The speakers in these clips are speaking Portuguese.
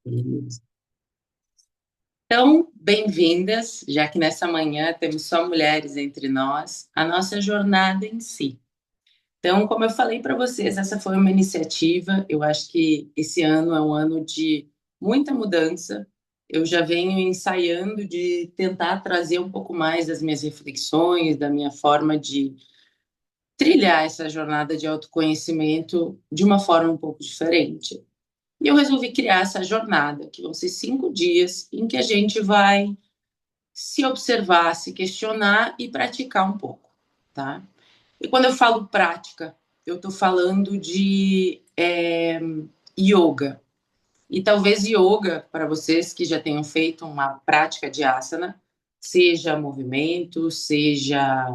Beleza. Então, bem-vindas, já que nessa manhã temos só mulheres entre nós, a nossa jornada em si. Então, como eu falei para vocês, essa foi uma iniciativa. Eu acho que esse ano é um ano de muita mudança. Eu já venho ensaiando de tentar trazer um pouco mais das minhas reflexões, da minha forma de trilhar essa jornada de autoconhecimento de uma forma um pouco diferente. E eu resolvi criar essa jornada, que vão ser 5 dias em que a gente vai se observar, se questionar e praticar um pouco, tá? E quando eu falo prática, eu estou falando de yoga. E talvez yoga, para vocês que já tenham feito uma prática de asana, seja movimento, seja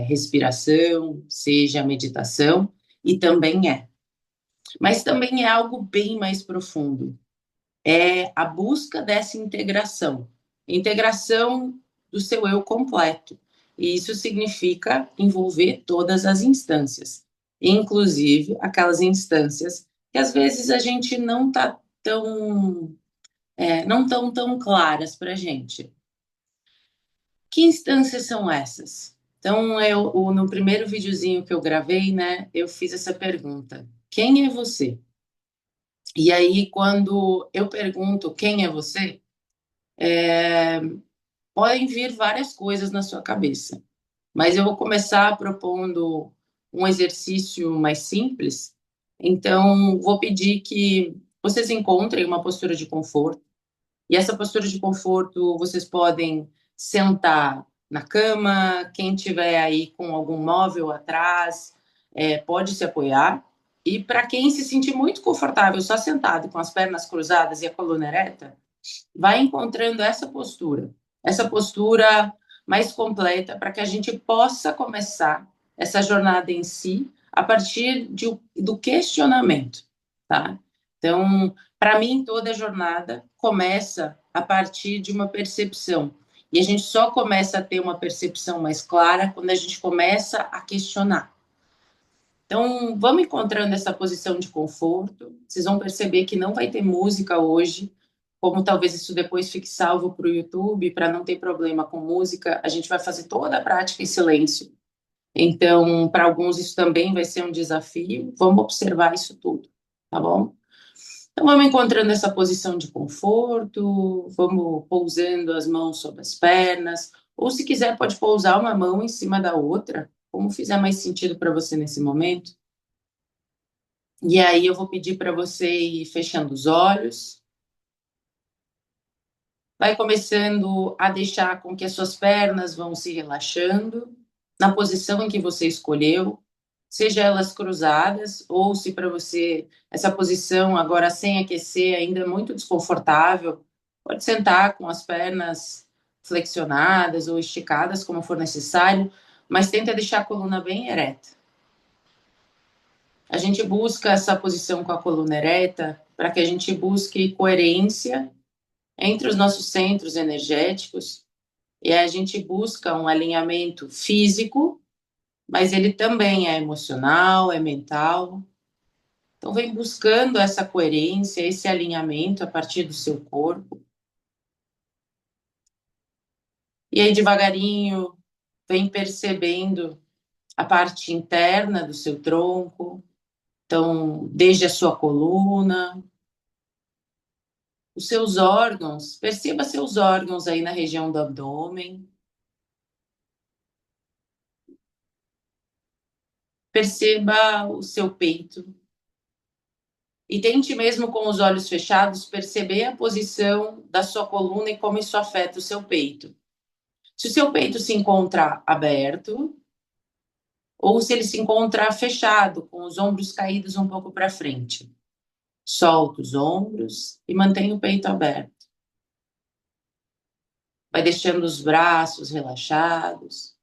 respiração, seja meditação, e também é. Mas também é algo bem mais profundo. É a busca dessa integração. Integração do seu eu completo. E isso significa envolver todas as instâncias, inclusive aquelas instâncias que às vezes a gente não está tão, não tão tão claras para a gente. Que instâncias são essas? Então, no primeiro videozinho que eu gravei, né, eu fiz essa pergunta: quem é você? E aí, quando eu pergunto quem é você, podem vir várias coisas na sua cabeça. Mas eu vou começar propondo um exercício mais simples. Então, vou pedir que vocês encontrem uma postura de conforto. E essa postura de conforto, vocês podem sentar na cama, quem tiver aí com algum móvel atrás, pode se apoiar. E para quem se sentir muito confortável só sentado com as pernas cruzadas e a coluna ereta, vai encontrando essa postura mais completa para que a gente possa começar essa jornada em si a partir do questionamento, tá? Então, para mim, toda jornada começa a partir de uma percepção. E a gente só começa a ter uma percepção mais clara quando a gente começa a questionar. Então, vamos encontrando essa posição de conforto. Vocês vão perceber que não vai ter música hoje, como talvez isso depois fique salvo para o YouTube, para não ter problema com música. A gente vai fazer toda a prática em silêncio. Então, para alguns isso também vai ser um desafio. Vamos observar isso tudo, tá bom? Então, vamos encontrando essa posição de conforto, vamos pousando as mãos sobre as pernas, ou se quiser, pode pousar uma mão em cima da outra, como fizer mais sentido para você nesse momento. E aí eu vou pedir para você ir fechando os olhos. Vai começando a deixar com que as suas pernas vão se relaxando na posição em que você escolheu, seja elas cruzadas ou se para você essa posição agora sem aquecer ainda é muito desconfortável, pode sentar com as pernas flexionadas ou esticadas como for necessário, mas tenta deixar a coluna bem ereta. A gente busca essa posição com a coluna ereta para que a gente busque coerência entre os nossos centros energéticos e a gente busca um alinhamento físico, mas ele também é emocional, é mental. Então, vem buscando essa coerência, esse alinhamento a partir do seu corpo. E aí, devagarinho, vem percebendo a parte interna do seu tronco. Então, desde a sua coluna, os seus órgãos, perceba seus órgãos aí na região do abdômen. Perceba o seu peito. E tente mesmo com os olhos fechados perceber a posição da sua coluna e como isso afeta o seu peito. Se o seu peito se encontra aberto ou se ele se encontra fechado, com os ombros caídos um pouco para frente. Solta os ombros e mantenha o peito aberto. Vai deixando os braços relaxados.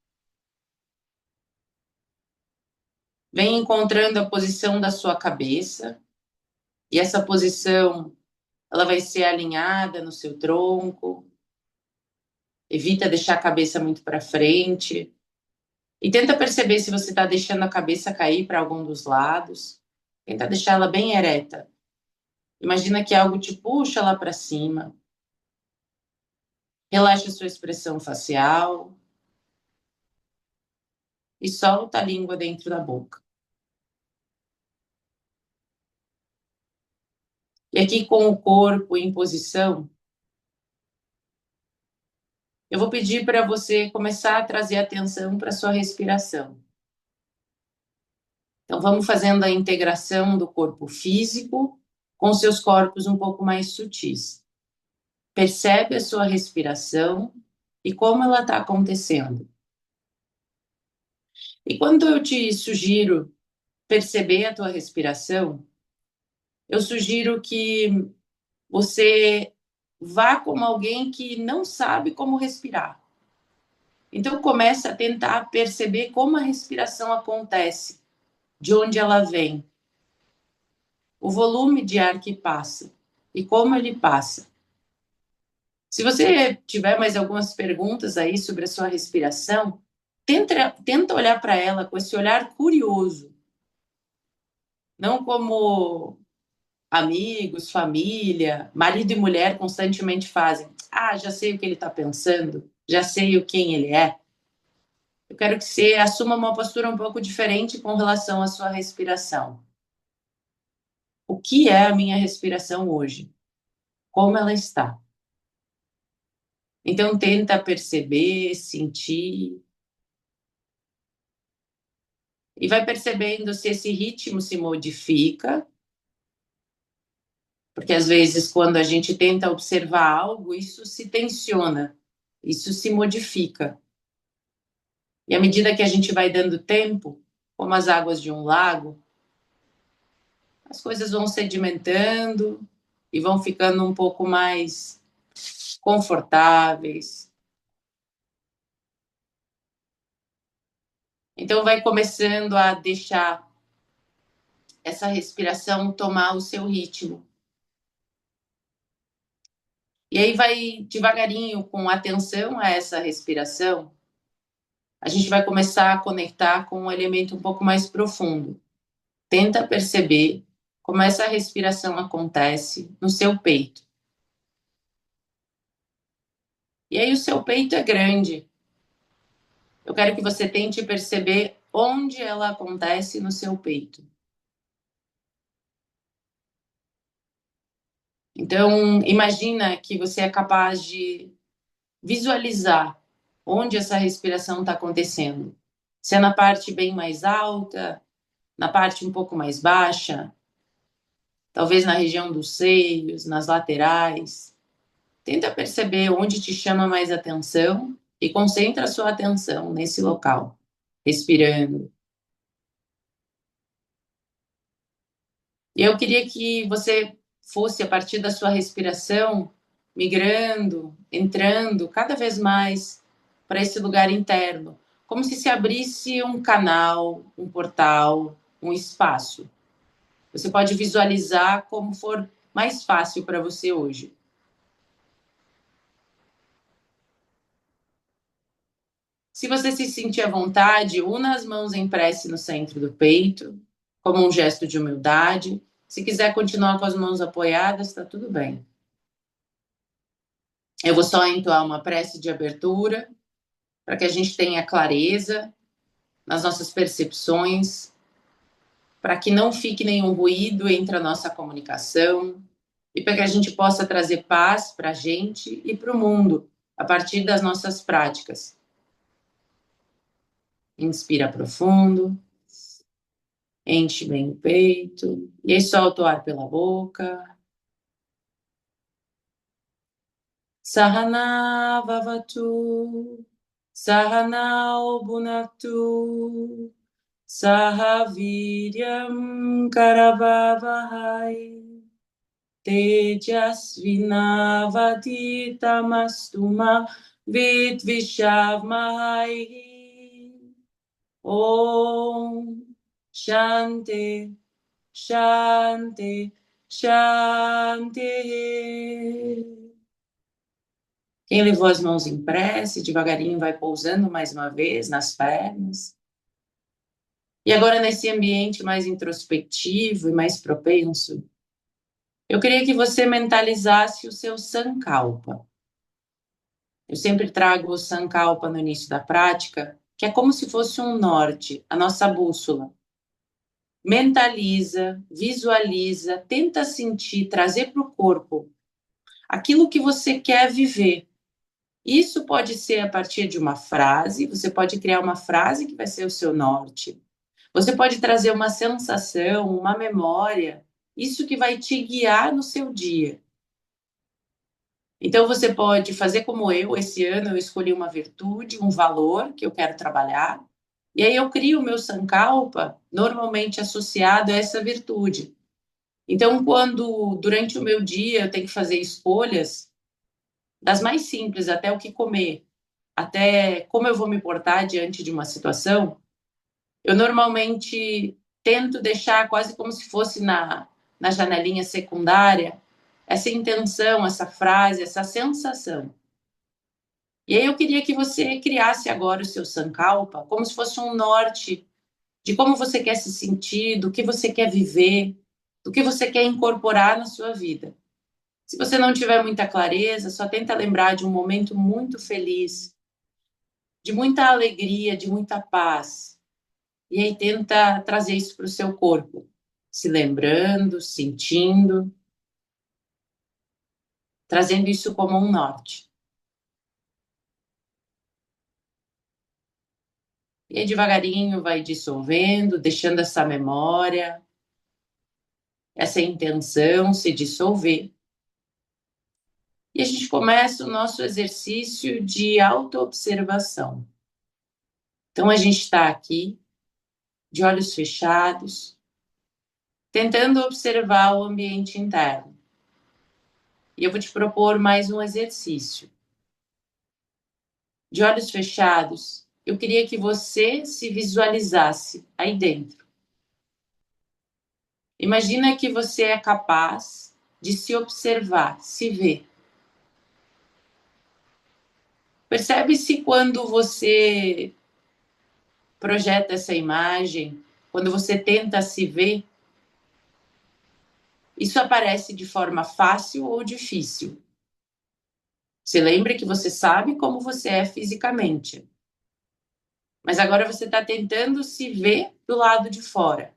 Vem encontrando a posição da sua cabeça. E essa posição, ela vai ser alinhada no seu tronco. Evita deixar a cabeça muito para frente. E tenta perceber se você está deixando a cabeça cair para algum dos lados. Tenta deixar ela bem ereta. Imagina que algo te puxa lá para cima. Relaxa a sua expressão facial e solta a língua dentro da boca. E aqui com o corpo em posição, eu vou pedir para você começar a trazer atenção para a sua respiração. Então vamos fazendo a integração do corpo físico com seus corpos um pouco mais sutis. Percebe a sua respiração e como ela está acontecendo. E quando eu te sugiro perceber a tua respiração, eu sugiro que você vá como alguém que não sabe como respirar. Então comece a tentar perceber como a respiração acontece, de onde ela vem, o volume de ar que passa e como ele passa. Se você tiver mais algumas perguntas aí sobre a sua respiração, tenta olhar para ela com esse olhar curioso, não como amigos, família, marido e mulher constantemente fazem. Ah, já sei o que ele está pensando, já sei o quem ele é. Eu quero que você assuma uma postura um pouco diferente com relação à sua respiração. O que é a minha respiração hoje? Como ela está? Então tenta perceber, sentir e vai percebendo se esse ritmo se modifica, porque às vezes quando a gente tenta observar algo, isso se tensiona, isso se modifica. E à medida que a gente vai dando tempo, como as águas de um lago, as coisas vão sedimentando e vão ficando um pouco mais confortáveis. Então vai começando a deixar essa respiração tomar o seu ritmo. E aí vai devagarinho, com atenção a essa respiração, a gente vai começar a conectar com um elemento um pouco mais profundo. Tenta perceber como essa respiração acontece no seu peito. E aí o seu peito é grande. Eu quero que você tente perceber onde ela acontece no seu peito. Então, imagina que você é capaz de visualizar onde essa respiração está acontecendo. Se é na parte bem mais alta, na parte um pouco mais baixa, talvez na região dos seios, nas laterais. Tenta perceber onde te chama mais atenção e concentra a sua atenção nesse local, respirando. E eu queria que você fosse, a partir da sua respiração, migrando, entrando cada vez mais para esse lugar interno, como se abrisse um canal, um portal, um espaço. Você pode visualizar como for mais fácil para você hoje. Se você se sentir à vontade, una as mãos em prece no centro do peito, como um gesto de humildade. Se quiser continuar com as mãos apoiadas, está tudo bem. Eu vou só entoar uma prece de abertura, para que a gente tenha clareza nas nossas percepções, para que não fique nenhum ruído entre a nossa comunicação e para que a gente possa trazer paz para a gente e para o mundo a partir das nossas práticas. Inspira profundo, enche bem o peito e aí solta o ar pela boca. Sahana Vavatu, Sahanao Bhunaktu, Sahaviryam Karavavahai, Tejasvinavaditamastu Vidvishavmahai. Om Shanti, Shanti, Shanti. Quem levou as mãos em prece, devagarinho vai pousando mais uma vez nas pernas. E agora, nesse ambiente mais introspectivo e mais propenso, Eu queria que você mentalizasse o seu Sankalpa. Eu sempre trago o Sankalpa no início da prática, que é como se fosse um norte, a nossa bússola. Mentaliza, visualiza, tenta sentir, trazer para o corpo aquilo que você quer viver. Isso pode ser a partir de uma frase, você pode criar uma frase que vai ser o seu norte. Você pode trazer uma sensação, uma memória, isso que vai te guiar no seu dia. Então você pode fazer como eu, esse ano eu escolhi uma virtude, um valor que eu quero trabalhar, e aí eu crio o meu Sankalpa, normalmente associado a essa virtude. Então, quando durante o meu dia eu tenho que fazer escolhas, das mais simples até o que comer, até como eu vou me portar diante de uma situação, eu normalmente tento deixar quase como se fosse na janelinha secundária essa intenção, essa frase, essa sensação. E aí eu queria que você criasse agora o seu Sankalpa como se fosse um norte de como você quer se sentir, do que você quer viver, do que você quer incorporar na sua vida. Se você não tiver muita clareza, só tenta lembrar de um momento muito feliz, de muita alegria, de muita paz. E aí tenta trazer isso para o seu corpo, se lembrando, sentindo, trazendo isso como um norte. E aí devagarinho vai dissolvendo, deixando essa memória, essa intenção se dissolver. E a gente começa o nosso exercício de autoobservação. Então a gente está aqui, de olhos fechados, tentando observar o ambiente interno. E eu vou te propor mais um exercício. De olhos fechados, eu queria que você se visualizasse aí dentro. Imagina que você é capaz de se observar, se ver. Percebe-se quando você projeta essa imagem, quando você tenta se ver, isso aparece de forma fácil ou difícil. Se lembre que você sabe como você é fisicamente. Mas agora você está tentando se ver do lado de fora.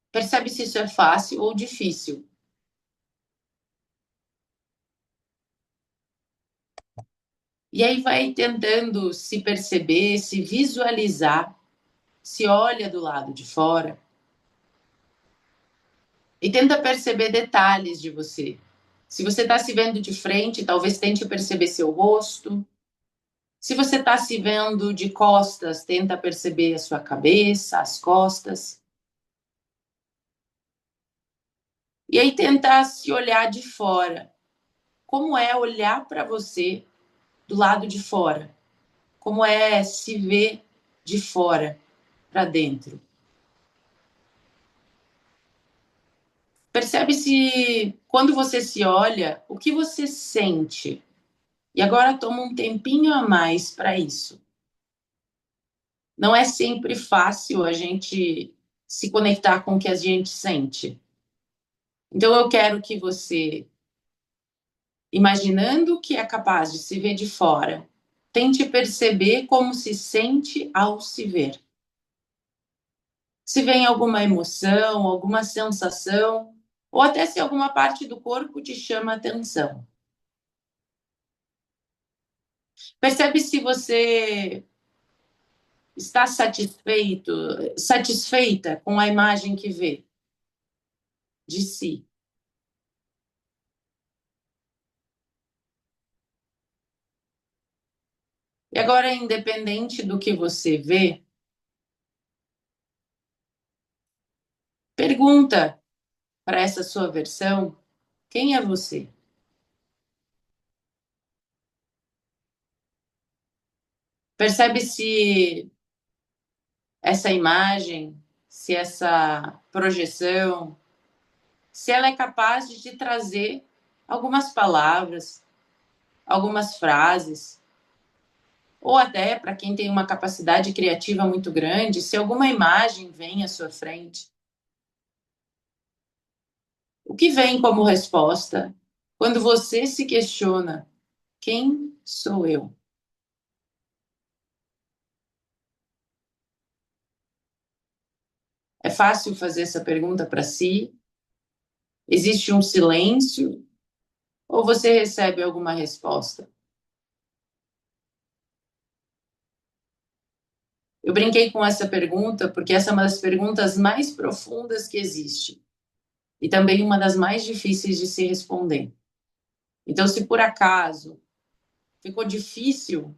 Percebe se isso é fácil ou difícil. E aí vai tentando se perceber, se visualizar, se olha do lado de fora e tenta perceber detalhes de você. Se você está se vendo de frente, talvez tente perceber seu rosto. Se você está se vendo de costas, tenta perceber a sua cabeça, as costas. E aí tentar se olhar de fora. Como é olhar para você do lado de fora? Como é se ver de fora para dentro? Percebe se quando você se olha, o que você sente. E agora toma um tempinho a mais para isso. Não é sempre fácil a gente se conectar com o que a gente sente. Então eu quero que você, imaginando que é capaz de se ver de fora, tente perceber como se sente ao se ver. Se vem alguma emoção, alguma sensação, ou até se alguma parte do corpo te chama a atenção. Percebe se você está satisfeito, satisfeita com a imagem que vê de si. E agora, independente do que você vê, pergunta para essa sua versão: quem é você? Percebe se essa imagem, se essa projeção, se ela é capaz de te trazer algumas palavras, algumas frases, ou até para quem tem uma capacidade criativa muito grande, se alguma imagem vem à sua frente. O que vem como resposta quando você se questiona: quem sou eu? É fácil fazer essa pergunta para si? Existe um silêncio? Ou você recebe alguma resposta? Eu brinquei com essa pergunta porque essa é uma das perguntas mais profundas que existe e também uma das mais difíceis de se responder. Então, se por acaso ficou difícil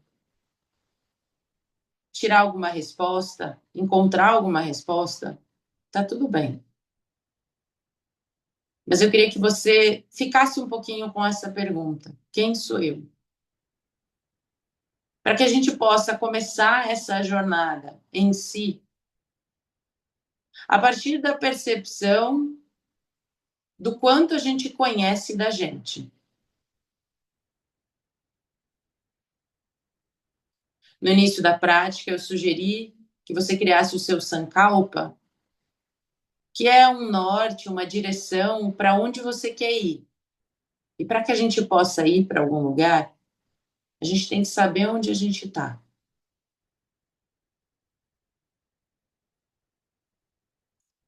tirar alguma resposta, encontrar alguma resposta, tá tudo bem. Mas eu queria que você ficasse um pouquinho com essa pergunta: quem sou eu? Para que a gente possa começar essa jornada em si a partir da percepção do quanto a gente conhece da gente. No início da prática, eu sugeri que você criasse o seu Sankalpa, que é um norte, uma direção para onde você quer ir. E para que a gente possa ir para algum lugar, a gente tem que saber onde a gente está.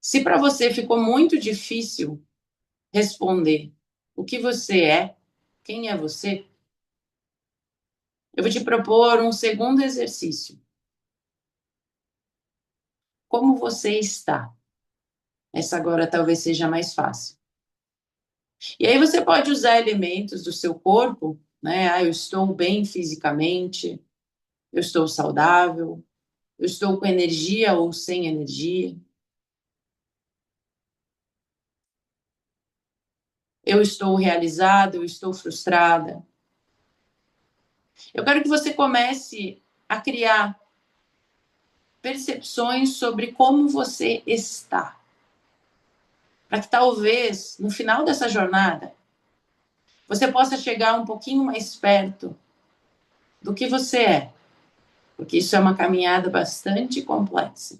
Se para você ficou muito difícil responder o que você é, quem é você, eu vou te propor um segundo exercício. Como você está? Essa agora talvez seja mais fácil. E aí você pode usar elementos do seu corpo, né? Ah, eu estou bem fisicamente, eu estou saudável, eu estou com energia ou sem energia, eu estou realizada, eu estou frustrada. Eu quero que você comece a criar percepções sobre como você está, para que talvez no final dessa jornada você possa chegar um pouquinho mais perto do que você é, porque isso é uma caminhada bastante complexa.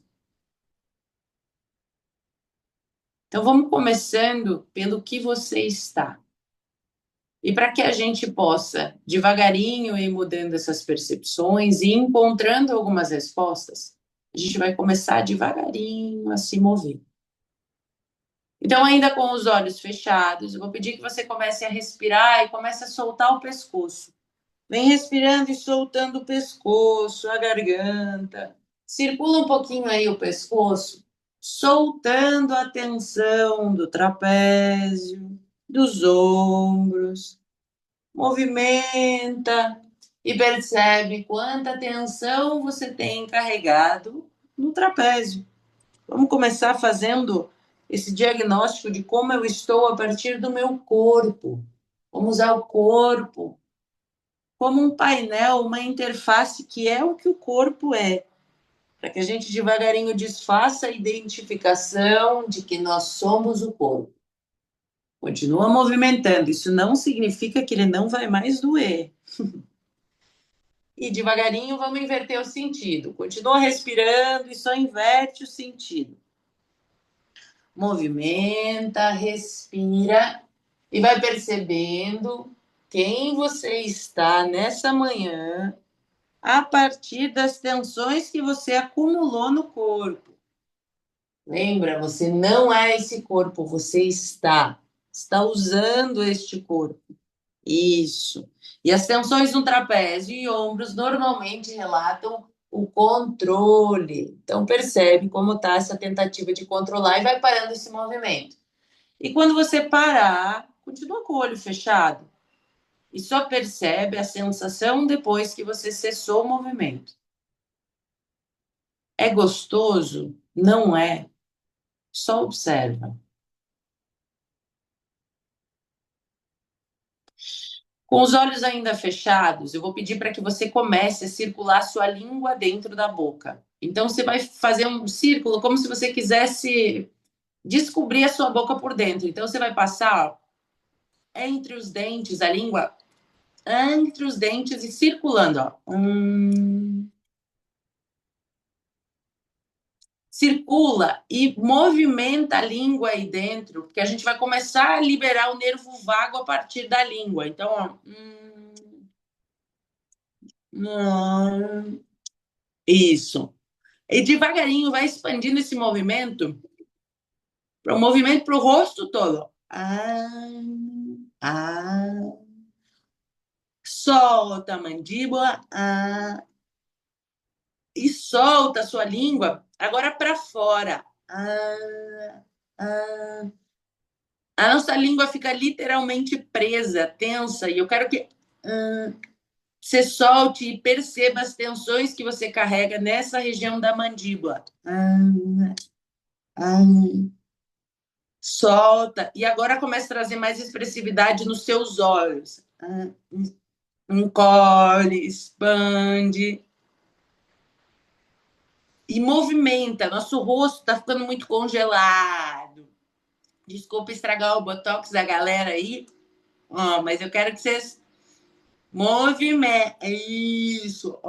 Então vamos começando pelo que você está. E para que a gente possa devagarinho ir mudando essas percepções e encontrando algumas respostas, a gente vai começar devagarinho a se mover. Então, ainda com os olhos fechados, eu vou pedir que você comece a respirar e comece a soltar o pescoço. Vem respirando e soltando o pescoço, a garganta. Circula um pouquinho aí o pescoço, soltando a tensão do trapézio, dos ombros. Movimenta e percebe quanta tensão você tem carregado no trapézio. Vamos começar fazendo esse diagnóstico de como eu estou a partir do meu corpo. Vamos usar o corpo como um painel, uma interface que é o que o corpo é, para que a gente devagarinho desfaça a identificação de que nós somos o corpo. Continua movimentando, isso não significa que ele não vai mais doer. E devagarinho vamos inverter o sentido. Continua respirando e só inverte o sentido. Movimenta, respira e vai percebendo quem você está nessa manhã a partir das tensões que você acumulou no corpo. Lembra, você não é esse corpo, você está usando este corpo. Isso. E as tensões no trapézio e ombros normalmente relatam o controle. Então percebe como está essa tentativa de controlar e vai parando esse movimento. E quando você parar, continua com o olho fechado e só percebe a sensação depois que você cessou o movimento. É gostoso? Não é. Só observa. Com os olhos ainda fechados, eu vou pedir para que você comece a circular sua língua dentro da boca. Então, você vai fazer um círculo como se você quisesse descobrir a sua boca por dentro. Então, você vai passar ó, entre os dentes, a língua entre os dentes e circulando. Ó. circula e movimenta a língua aí dentro, porque a gente vai começar a liberar o nervo vago a partir da língua. Então, ó, isso. E devagarinho vai expandindo esse movimento para o movimento para o rosto todo. Ah, solta a mandíbula, e solta a sua língua agora para fora. Ah. A nossa língua fica literalmente presa, tensa, e eu quero que você solte e perceba as tensões que você carrega nessa região da mandíbula. Solta. E agora começa a trazer mais expressividade nos seus olhos. Encolhe, expande. E movimenta. Nosso rosto está ficando muito congelado. Desculpa estragar o botox da galera aí, mas eu quero que vocês movimentem. Isso.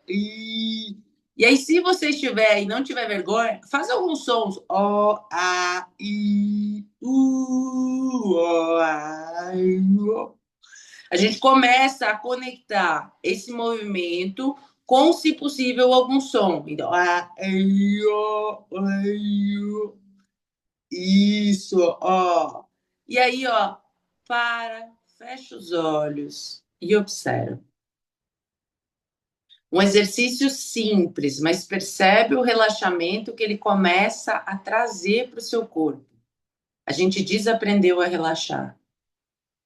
E aí, se você estiver e não tiver vergonha, faz alguns sons. A gente começa a conectar esse movimento com, se possível, algum som. Então, isso, ó. E aí, ó, fecha os olhos e observa. Um exercício simples, mas percebe o relaxamento que ele começa a trazer para o seu corpo. A gente desaprendeu a relaxar.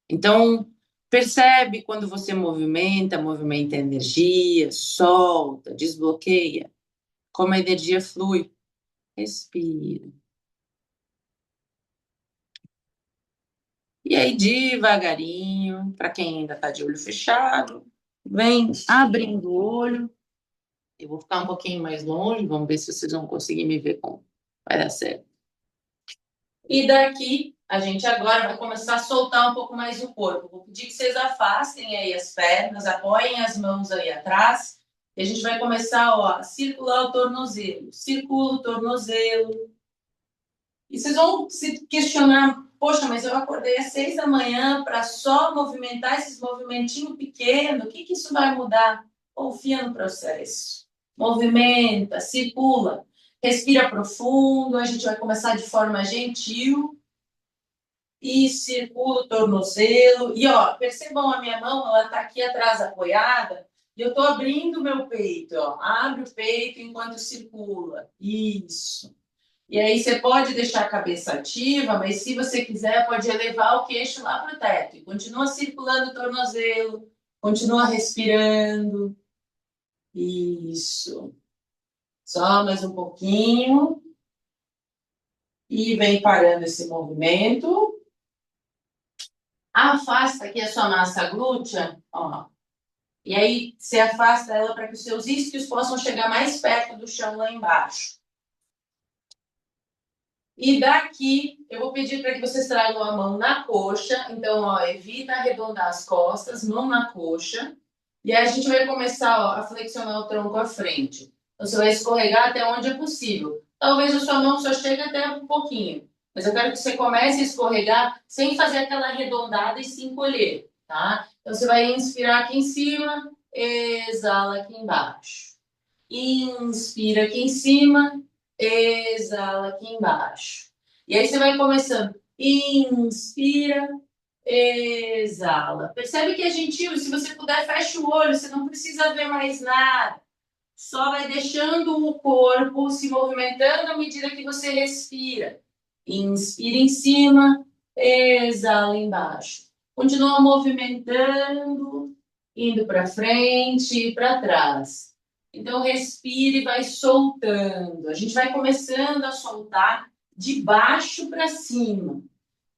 Então, percebe quando você movimenta a energia, solta, desbloqueia, como a energia flui. Respira. E aí, devagarinho, para quem ainda está de olho fechado, vem abrindo o olho. Eu vou ficar um pouquinho mais longe, vamos ver se vocês vão conseguir me ver como vai dar certo. E daqui, a gente agora vai começar a soltar um pouco mais o corpo. Vou pedir que vocês afastem aí as pernas, apoiem as mãos aí atrás. E a gente vai começar, ó, a circular o tornozelo. Circula o tornozelo. E vocês vão se questionar, poxa, mas eu acordei às 6 da manhã para só movimentar esses movimentinhos pequenos, o que isso vai mudar? Confia no processo. Movimenta, circula, respira profundo, a gente vai começar de forma gentil e circula o tornozelo. E ó, percebam a minha mão, ela está aqui atrás apoiada, e eu estou abrindo o meu peito, ó. Abre o peito enquanto circula. Isso. E aí você pode deixar a cabeça ativa, mas se você quiser, pode elevar o queixo lá para o teto. E continua circulando o tornozelo, continua respirando. Isso. Só mais um pouquinho. E vem parando esse movimento. Afasta aqui a sua massa glútea, ó. E aí você afasta ela para que os seus isquios possam chegar mais perto do chão lá embaixo. E daqui, eu vou pedir para que vocês tragam a mão na coxa. Então, ó, evita arredondar as costas, mão na coxa. E aí a gente vai começar, ó, a flexionar o tronco à frente. Então, você vai escorregar até onde é possível. Talvez a sua mão só chegue até um pouquinho. Mas eu quero que você comece a escorregar sem fazer aquela arredondada e se encolher, tá? Então, você vai inspirar aqui em cima, exala aqui embaixo. Inspira aqui em cima, exala aqui embaixo. E aí você vai começando. Inspira, exala. Percebe que é gentil. Se você puder, fecha o olho. Você não precisa ver mais nada. Só vai deixando o corpo se movimentando à medida que você respira. Inspira em cima, exala embaixo. Continua movimentando, indo para frente e para trás. Então, respira e vai soltando. A gente vai começando a soltar de baixo para cima.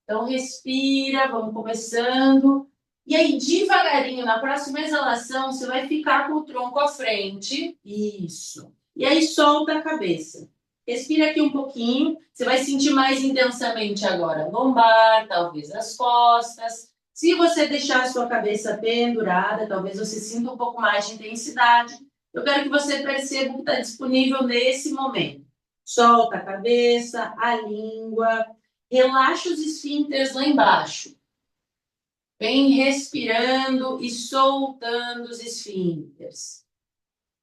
Então, respira, vamos começando. E aí, devagarinho, na próxima exalação, você vai ficar com o tronco à frente. Isso. E aí, solta a cabeça. Respira aqui um pouquinho. Você vai sentir mais intensamente agora a lombar, talvez as costas. Se você deixar a sua cabeça pendurada, talvez você sinta um pouco mais de intensidade. Eu quero que você perceba o que está disponível nesse momento. Solta a cabeça, a língua. Relaxa os esfíncteres lá embaixo. Vem respirando e soltando os esfíncteres.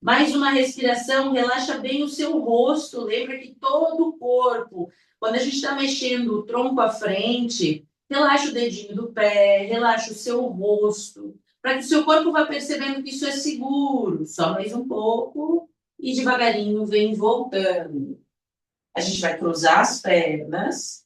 Mais uma respiração, relaxa bem o seu rosto. Lembra que todo o corpo, quando a gente está mexendo o tronco à frente, relaxa o dedinho do pé, relaxa o seu rosto, para que o seu corpo vá percebendo que isso é seguro. Só mais um pouco e devagarinho vem voltando. A gente vai cruzar as pernas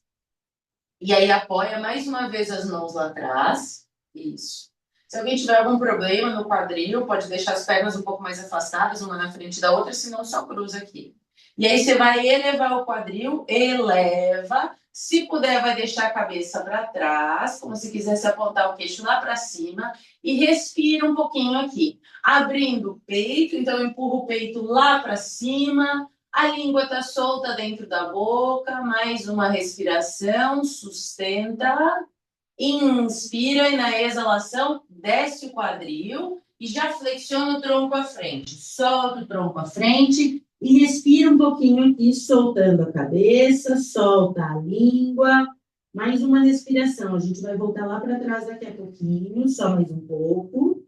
e aí apoia mais uma vez as mãos lá atrás. Isso. Se alguém tiver algum problema no quadril, pode deixar as pernas um pouco mais afastadas, uma na frente da outra, senão só cruza aqui. E aí você vai elevar o quadril, eleva. Se puder, vai deixar a cabeça para trás, como se quisesse apontar o queixo lá para cima. E respira um pouquinho aqui. Abrindo o peito, então empurra o peito lá para cima. A língua está solta dentro da boca, mais uma respiração, sustenta, inspira e na exalação desce o quadril e já flexiona o tronco à frente. Solta o tronco à frente e respira um pouquinho aqui, soltando a cabeça, solta a língua. Mais uma respiração, a gente vai voltar lá para trás daqui a pouquinho, só mais um pouco.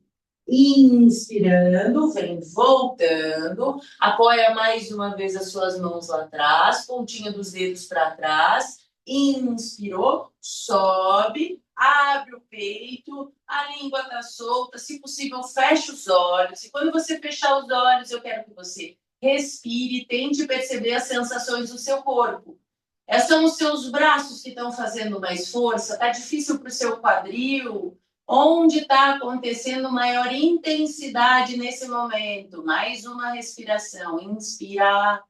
Inspirando, vem voltando, apoia mais uma vez as suas mãos lá atrás, pontinha dos dedos para trás, inspirou, sobe, abre o peito, a língua está solta, se possível fecha os olhos, e quando você fechar os olhos, eu quero que você respire, tente perceber as sensações do seu corpo. São os seus braços que estão fazendo mais força, está difícil para o seu quadril, onde está acontecendo maior intensidade nesse momento? Mais uma respiração. Inspira.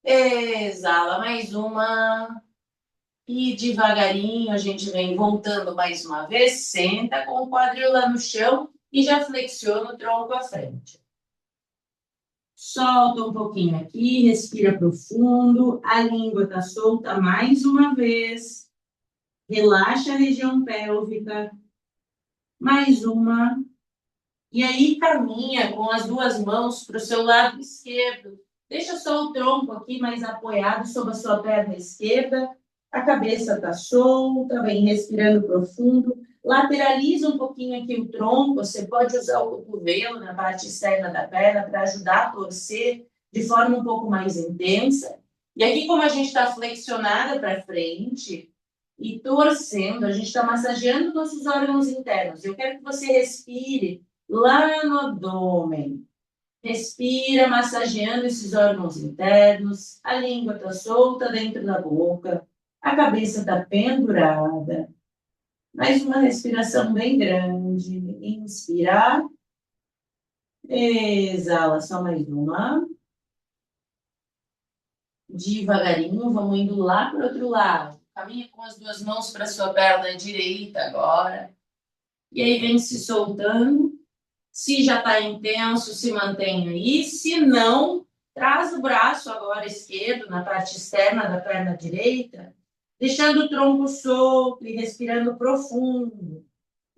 Exala. Mais uma. E devagarinho a gente vem voltando mais uma vez. Senta com o quadril lá no chão e já flexiona o tronco à frente. Solta um pouquinho aqui, respira profundo. A língua está solta mais uma vez. Relaxa a região pélvica. Mais uma. E aí caminha com as duas mãos para o seu lado esquerdo. Deixa só o tronco aqui mais apoiado sobre a sua perna esquerda. A cabeça está solta, vem respirando profundo. Lateraliza um pouquinho aqui o tronco. Você pode usar o cotovelo na parte externa da perna para ajudar a torcer de forma um pouco mais intensa. E aqui, como a gente está flexionada para frente e torcendo, a gente está massageando nossos órgãos internos. Eu quero que você respire lá no abdômen. Respira, massageando esses órgãos internos. A língua está solta dentro da boca. A cabeça está pendurada. Mais uma respiração bem grande. Inspirar. Exala, só mais uma. Devagarinho, vamos indo lá para o outro lado. Caminha com as duas mãos para a sua perna direita agora. E aí vem se soltando. Se já está intenso, se mantém aí. Se não, traz o braço agora esquerdo na parte externa da perna direita, deixando o tronco solto e respirando profundo.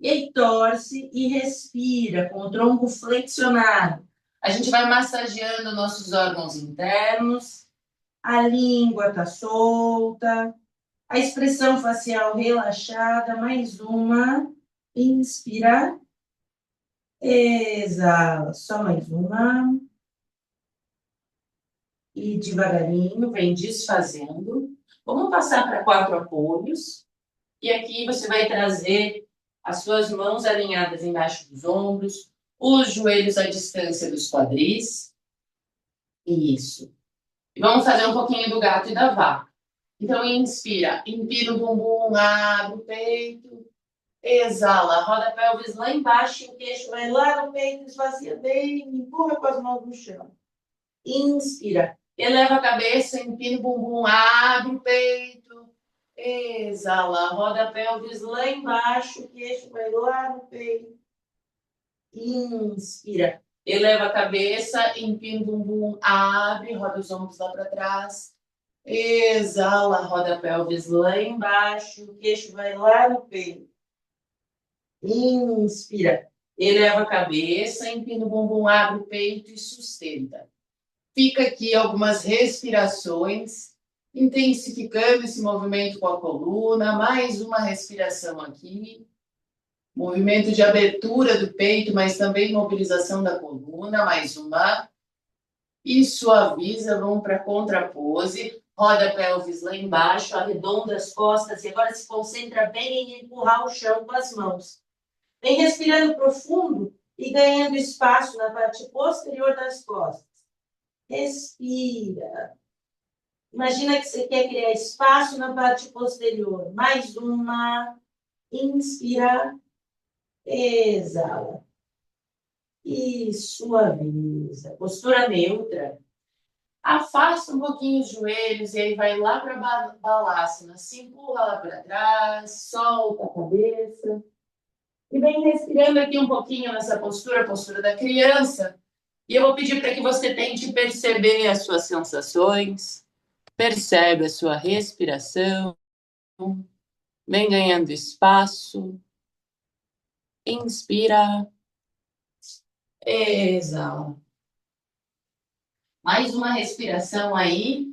E aí torce e respira com o tronco flexionado. A gente vai massageando nossos órgãos internos. A língua está solta. A expressão facial relaxada. Mais uma. Inspira. Exala, só mais uma. E devagarinho, vem desfazendo. Vamos passar para 4 apoios. E aqui você vai trazer as suas mãos alinhadas embaixo dos ombros, os joelhos à distância dos quadris. Isso. E vamos fazer um pouquinho do gato e da vaca. Então, inspira, empina o bumbum, abre o peito. Exala, roda a pelvis lá embaixo, o queixo vai lá no peito, esvazia bem, empurra com as mãos no chão. Inspira, eleva a cabeça, empina o bumbum, abre o peito. Exala, roda a pelvis lá embaixo, o queixo vai lá no peito. Inspira, eleva a cabeça, empina o bumbum, abre, roda os ombros lá para trás. Exala, roda a pelvis lá embaixo, o queixo vai lá no peito. Inspira, eleva a cabeça, empina o bumbum, abre o peito e sustenta. Fica aqui algumas respirações, intensificando esse movimento com a coluna. Mais uma respiração aqui. Movimento de abertura do peito, mas também mobilização da coluna. Mais uma. E suaviza, vamos para a contrapose. Roda a pelvis lá embaixo, arredonda as costas e agora se concentra bem em empurrar o chão com as mãos. Vem respirando profundo e ganhando espaço na parte posterior das costas. Respira. Imagina que você quer criar espaço na parte posterior. Mais uma. Inspira. Exala. E suaviza. Postura neutra. Afasta um pouquinho os joelhos e aí vai lá para a balasana. Se empurra lá para trás. Solta a cabeça. E vem respirando aqui um pouquinho nessa postura, a postura da criança. E eu vou pedir para que você tente perceber as suas sensações, percebe a sua respiração, vem ganhando espaço, inspira, exala. Mais uma respiração aí,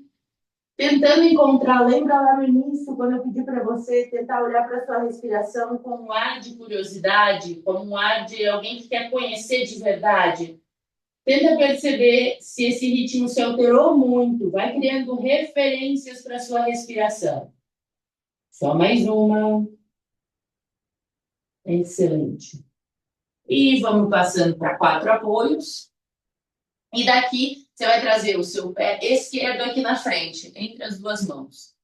tentando encontrar, lembra lá no início, quando eu pedi para você tentar olhar para a sua respiração com um ar de curiosidade, como um ar de alguém que quer conhecer de verdade. Tenta perceber se esse ritmo se alterou muito. Vai criando referências para a sua respiração. Só mais uma. Excelente. E vamos passando para 4 apoios. E daqui você vai trazer o seu pé esquerdo aqui na frente, entre as duas mãos.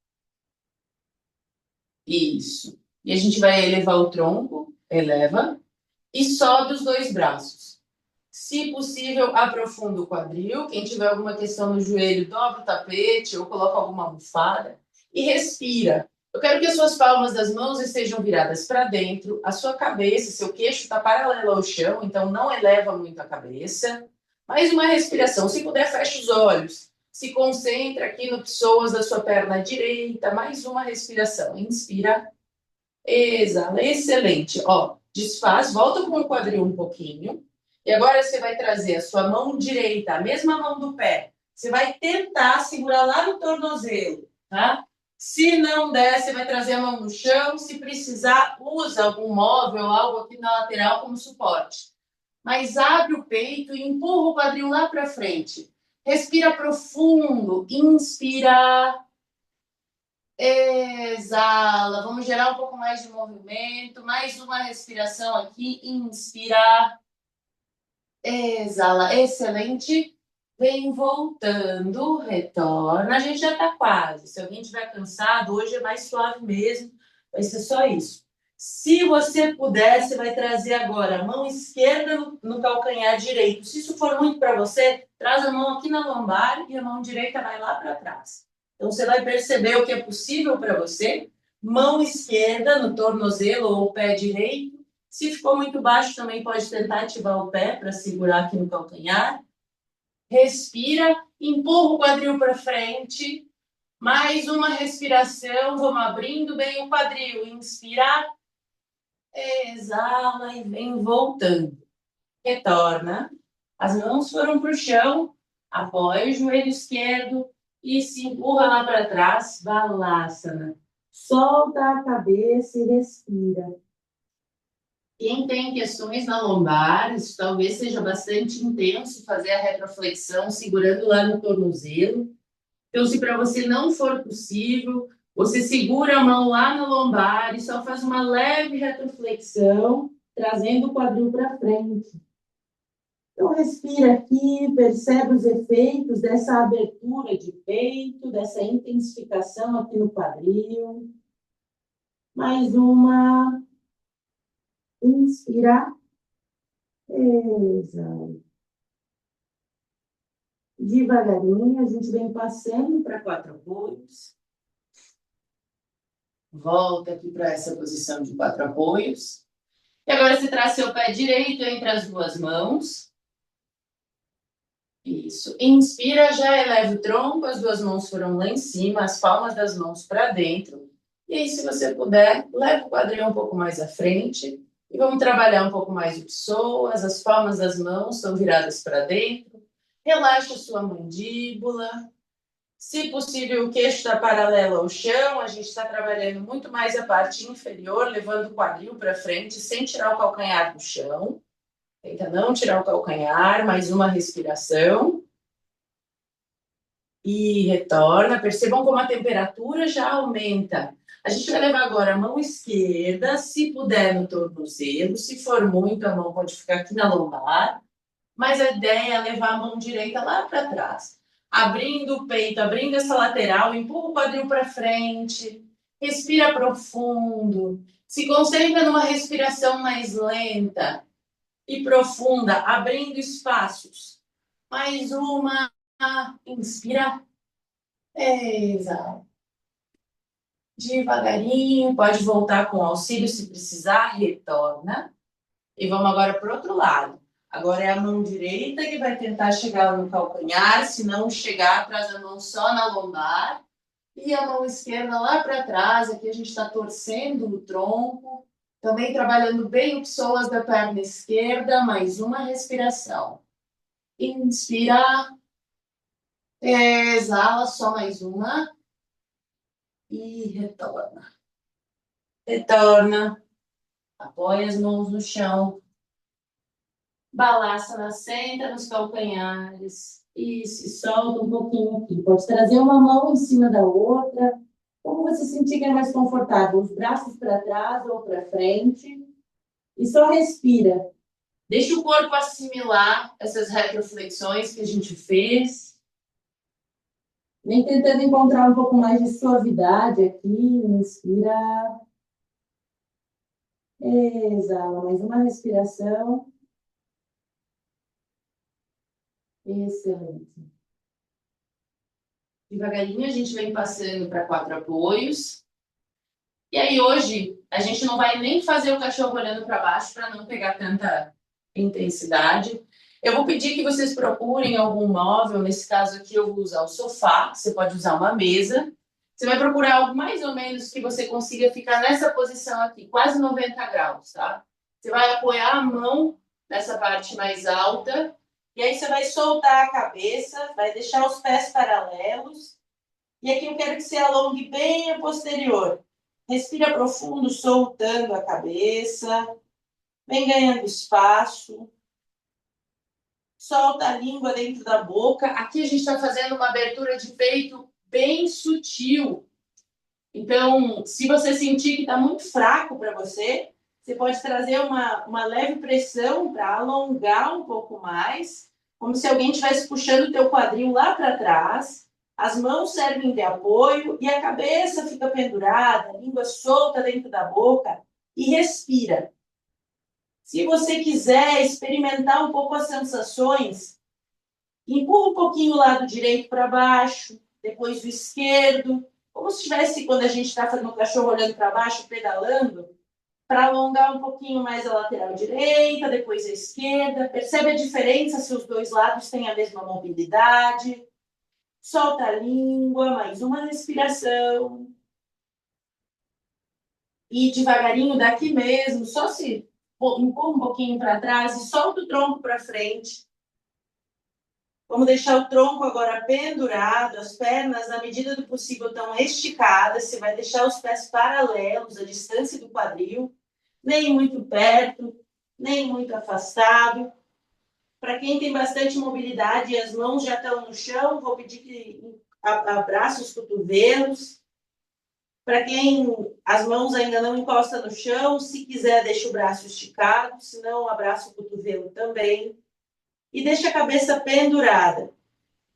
Isso. E a gente vai elevar o tronco, eleva, e sobe os 2 braços. Se possível, aprofunda o quadril. Quem tiver alguma questão no joelho, dobra o tapete ou coloca alguma almofada e respira. Eu quero que as suas palmas das mãos estejam viradas para dentro, a sua cabeça, seu queixo está paralelo ao chão, então não eleva muito a cabeça. Mais uma respiração. Se puder, feche os olhos. Se concentra aqui no psoas da sua perna direita. Mais uma respiração. Inspira. Exala. Excelente. Ó, desfaz, volta com o quadril um pouquinho. E agora você vai trazer a sua mão direita, a mesma mão do pé. Você vai tentar segurar lá no tornozelo, tá? Se não der, você vai trazer a mão no chão. Se precisar, usa algum móvel, algo aqui na lateral como suporte. Mas abre o peito e empurra o quadril lá para frente. Respira profundo. Inspira. Exala. Vamos gerar um pouco mais de movimento. Mais uma respiração aqui. Inspira. Exala, excelente. Vem voltando, retorna. A gente já está quase. Se alguém estiver cansado, hoje é mais suave mesmo. Vai ser só isso. Se você puder, você vai trazer agora a mão esquerda no calcanhar direito. Se isso for muito para você, traz a mão aqui na lombar e a mão direita vai lá para trás. Então, você vai perceber o que é possível para você. Mão esquerda no tornozelo ou pé direito. Se ficou muito baixo, também pode tentar ativar o pé para segurar aqui no calcanhar. Respira, empurra o quadril para frente. Mais uma respiração, vamos abrindo bem o quadril. Inspira, exala e vem voltando. Retorna. As mãos foram para o chão, apoia o joelho esquerdo e se empurra lá para trás, balasana. Solta a cabeça e respira. Quem tem questões na lombar, isso talvez seja bastante intenso fazer a retroflexão segurando lá no tornozelo. Então, se para você não for possível, você segura a mão lá na lombar e só faz uma leve retroflexão, trazendo o quadril para frente. Então, respira aqui, percebe os efeitos dessa abertura de peito, dessa intensificação aqui no quadril. Mais uma. Inspira. Exala. Devagarinho, a gente vem passando para 4 apoios. Volta aqui para essa posição de 4 apoios. E agora você traz seu pé direito entre as duas mãos. Isso. Inspira, já eleva o tronco, as duas mãos foram lá em cima, as palmas das mãos para dentro. E aí, se você puder, leva o quadril um pouco mais à frente. E vamos trabalhar um pouco mais o psoas, as palmas das mãos estão viradas para dentro. Relaxa sua mandíbula. Se possível, o queixo está paralelo ao chão. A gente está trabalhando muito mais a parte inferior, levando o quadril para frente, sem tirar o calcanhar do chão. Tenta não tirar o calcanhar. Mais uma respiração. E retorna. Percebam como a temperatura já aumenta. A gente vai levar agora a mão esquerda, se puder, no tornozelo. Se for muito, a mão pode ficar aqui na lombar. Mas a ideia é levar a mão direita lá para trás. Abrindo o peito, abrindo essa lateral, empurra o quadril para frente. Respira profundo. Se concentra numa respiração mais lenta e profunda, abrindo espaços. Mais uma. Inspira. Exala. Devagarinho, pode voltar com auxílio se precisar, retorna. E vamos agora para o outro lado. Agora é a mão direita que vai tentar chegar no calcanhar, se não chegar, traz a mão só na lombar. E a mão esquerda lá para trás, aqui a gente está torcendo o tronco. Também trabalhando bem o psoas da perna esquerda, mais uma respiração. Inspira, exala, só mais uma. E retorna. Retorna. Apoia as mãos no chão. Balança, senta nos calcanhares. E se solta um pouquinho aqui. Pode trazer uma mão em cima da outra. Como você sentir que é mais confortável. Os braços para trás ou para frente. E só respira. Deixa o corpo assimilar essas retroflexões que a gente fez. Vem tentando encontrar um pouco mais de suavidade aqui. Inspira. Exala. Mais uma respiração. Excelente. Devagarinho a gente vem passando para 4 apoios. E aí hoje a gente não vai nem fazer o cachorro olhando para baixo para não pegar tanta intensidade. Eu vou pedir que vocês procurem algum móvel, nesse caso aqui eu vou usar o sofá, você pode usar uma mesa. Você vai procurar algo mais ou menos que você consiga ficar nessa posição aqui, quase 90 graus, tá? Você vai apoiar a mão nessa parte mais alta e aí você vai soltar a cabeça, vai deixar os pés paralelos. E aqui eu quero que você alongue bem a posterior. Respira profundo, soltando a cabeça. Vem ganhando espaço. Solta a língua dentro da boca. Aqui a gente está fazendo uma abertura de peito bem sutil. Então, se você sentir que está muito fraco para você, você pode trazer uma leve pressão para alongar um pouco mais, como se alguém estivesse puxando o teu quadril lá para trás. As mãos servem de apoio e a cabeça fica pendurada, a língua solta dentro da boca e respira. Se você quiser experimentar um pouco as sensações, empurra um pouquinho o lado direito para baixo, depois o esquerdo, como se estivesse quando a gente está fazendo o cachorro olhando para baixo, pedalando, para alongar um pouquinho mais a lateral direita, depois a esquerda. Percebe a diferença se os dois lados têm a mesma mobilidade. Solta a língua, mais uma respiração. E devagarinho daqui mesmo, só se empurra um pouquinho para trás e solta o tronco para frente. Vamos deixar o tronco agora pendurado, as pernas, na medida do possível, estão esticadas. Você vai deixar os pés paralelos, à distância do quadril, nem muito perto, nem muito afastado. Para quem tem bastante mobilidade e as mãos já estão no chão, vou pedir que abrace os cotovelos. Para quem as mãos ainda não encostam no chão, se quiser, deixa o braço esticado, se não, abraça o cotovelo também. E deixa a cabeça pendurada.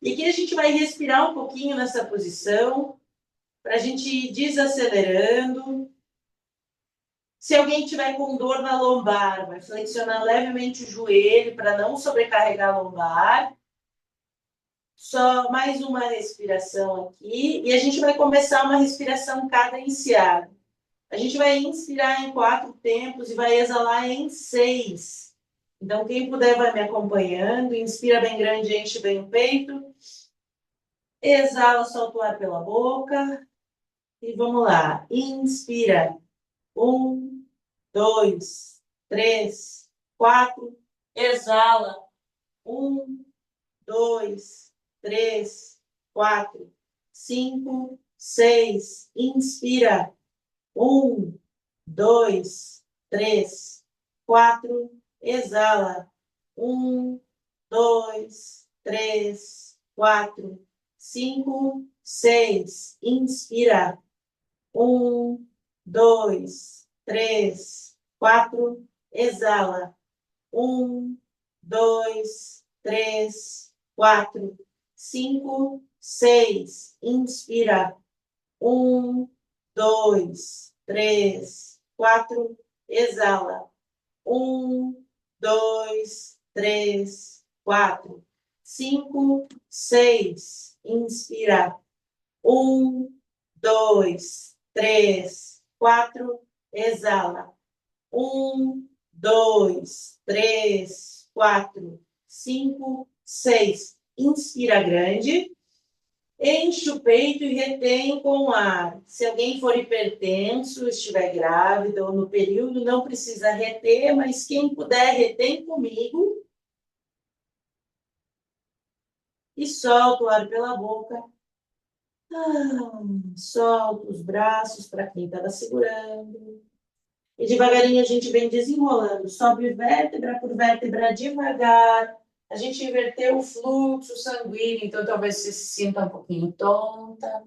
E aqui a gente vai respirar um pouquinho nessa posição, para a gente ir desacelerando. Se alguém tiver com dor na lombar, vai flexionar levemente o joelho para não sobrecarregar a lombar. Só mais uma respiração aqui. E a gente vai começar uma respiração cadenciada. A gente vai inspirar em 4 tempos e vai exalar em 6. Então, quem puder vai me acompanhando. Inspira bem grande, enche bem o peito. Exala, solta o ar pela boca. E vamos lá. Inspira. 1, 2, 3, 4. Exala. 1, 2, 3, 4, 5, 6. Inspira. 1, 2, 3, 4. Exala. 1, 2, 3, 4, 5, 6. Inspira. 1, 2, 3, 4. Exala. 1, 2, 3, 4, 5, 6. Inspira. 1, 2, 3, 4. Exala. 1, 2, 3, 4, 5, 6. Inspira. 1, 2, 3, 4. Exala. 1, 2, 3, 4, 5, 6. Inspira grande. Enche o peito e retém com ar. Se alguém for hipertenso, estiver grávida ou no período, não precisa reter, mas quem puder, retém comigo. E solta o ar pela boca. Solta os braços para quem estava segurando. E devagarinho a gente vem desenrolando. Sobe vértebra por vértebra devagar. A gente inverteu o fluxo sanguíneo, então talvez você se sinta um pouquinho tonta.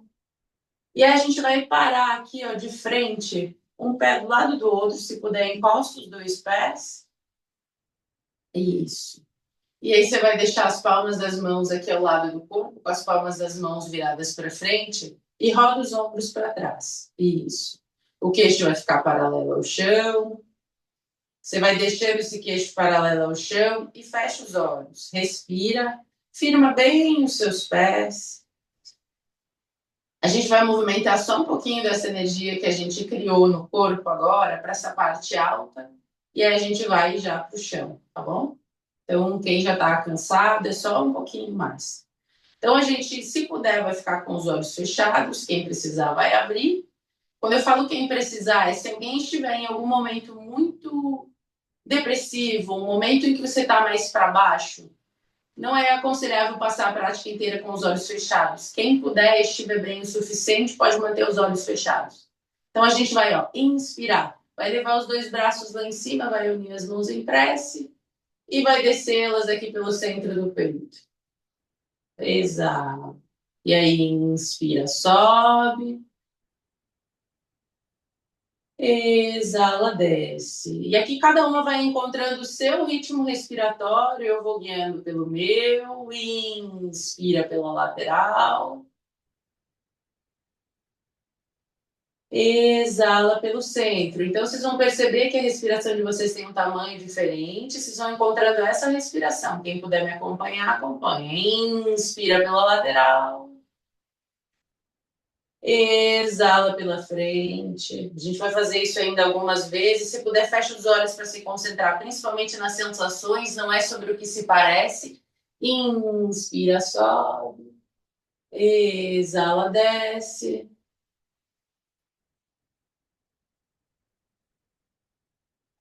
E aí a gente vai parar aqui, ó, de frente, um pé do lado do outro, se puder, encosta os dois pés. Isso. E aí você vai deixar as palmas das mãos aqui ao lado do corpo, com as palmas das mãos viradas para frente, e roda os ombros para trás. Isso. O queixo vai ficar paralelo ao chão. Você vai deixando esse queixo paralelo ao chão e fecha os olhos. Respira, firma bem os seus pés. A gente vai movimentar só um pouquinho dessa energia que a gente criou no corpo agora para essa parte alta e aí a gente vai já para o chão, tá bom? Então, quem já está cansado, é só um pouquinho mais. Então, a gente, se puder, vai ficar com os olhos fechados. Quem precisar, vai abrir. Quando eu falo quem precisar, é se alguém estiver em algum momento muito depressivo, um momento em que você está mais para baixo, não é aconselhável passar a prática inteira com os olhos fechados. Quem puder e estiver bem o suficiente, pode manter os olhos fechados. Então, a gente vai, ó, inspirar. Vai levar os dois braços lá em cima, vai unir as mãos em prece e vai descê-las aqui pelo centro do peito. Exala. E aí, inspira, sobe. Exala, desce. E aqui cada uma vai encontrando o seu ritmo respiratório. Eu vou guiando pelo meu. Inspira pela lateral. Exala pelo centro. Então, vocês vão perceber que a respiração de vocês tem um tamanho diferente. Vocês vão encontrando essa respiração. Quem puder me acompanhar, acompanha. Inspira pela lateral. Exala pela frente. A gente vai fazer isso ainda algumas vezes. Se puder, fecha os olhos para se concentrar, principalmente nas sensações, não é sobre o que se parece. Inspira, sobe. Exala, desce.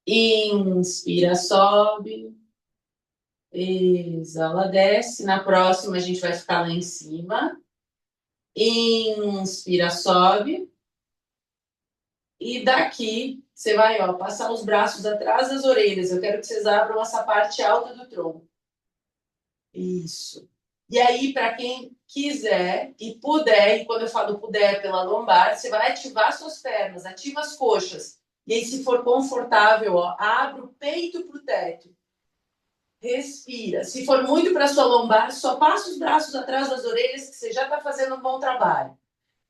Inspira, sobe. Exala, desce. Na próxima, a gente vai ficar lá em cima. Inspira, sobe. E daqui, você vai, ó, passar os braços atrás das orelhas. Eu quero que vocês abram essa parte alta do tronco. Isso. E aí, para quem quiser e puder, e quando eu falo puder pela lombar, você vai ativar suas pernas, ativa as coxas. E aí, se for confortável, ó, abre o peito para o teto. Respira. Se for muito para sua lombar, só passa os braços atrás das orelhas, que você já está fazendo um bom trabalho.